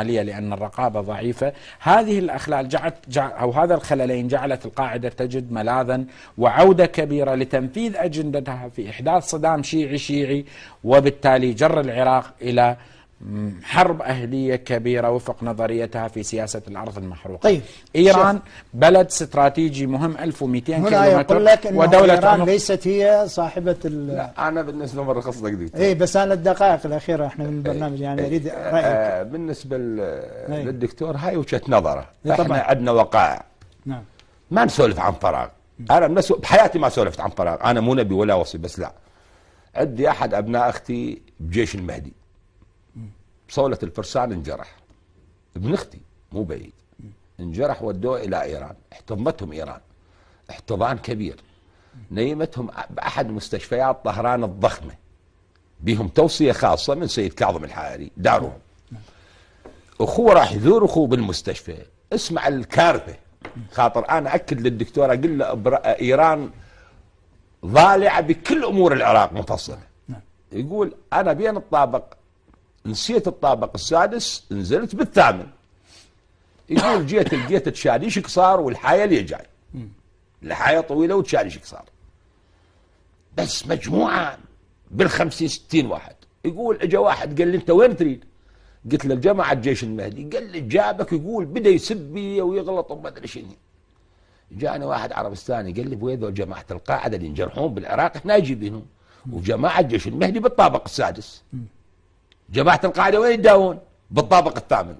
لأن الرقابة ضعيفة. هذه الأخلال أو هذا الخللين جعلت القاعدة تجد ملاذا وعودة كبيرة لتنفيذ أجندتها في إحداث صدام شيعي، وبالتالي جر العراق إلى حرب أهلية كبيرة وفق نظريتها في سياسة الأرض المحروقة. طيب إيران بلد استراتيجي مهم 1200 كيلومتر، يقول لك ودولة إيران ليست هي صاحبة لا أنا بالنسبة مرخص لك دكتور. إيه بس أنا الدقائق الأخيرة إحنا من البرنامج يعني أريد رأيك. بالنسبة للدكتور هاي وجهة نظره، طبعا. إحنا عندنا وقائع. نعم. ما نسولف عن فراغ. أنا بحياتي ما سولفت عن فراغ، أنا مو نبي ولا وصي، بس لا. عندي أحد أبناء أختي بجيش المهدي. بصولة الفرسان انجرح. ابن أختي مو بعيد. انجرح ودوه إلى إيران، احتضنتهم إيران. احتضان كبير. نيمتهم بأحد مستشفيات طهران الضخمة. بهم توصية خاصة من سيد كاظم الحائري، دارهم. أخوه راح يزور أخوه بالمستشفى، اسمع الكارثة. خاطر أنا أكد للدكتور أقول له إيران ضالعة بكل أمور العراق مفصلة. يقول أنا بين الطابق نسيت الطابق السادس، نزلت بالثامن. يقول جيت لقيت تشاليش قصار والحاية اللي جاي. الحاية طويلة وتشاليش قصار. بس مجموعة بال50 60 واحد. يقول اجا واحد قال لي انت وين تريد؟ قلت له جماعة جيش المهدي. قال لي جابك؟ يقول بدا يسبي ويغلط وما ادري شنو. جاني واحد عربستاني قال لي بوين ذول جماعة القاعدة اللي ينجرحون بالعراق احنا جايبينهم، وجماعة جيش المهدي بالطابق السادس. جماعة القاعدة وين يداوون؟ بالطابق الثامن.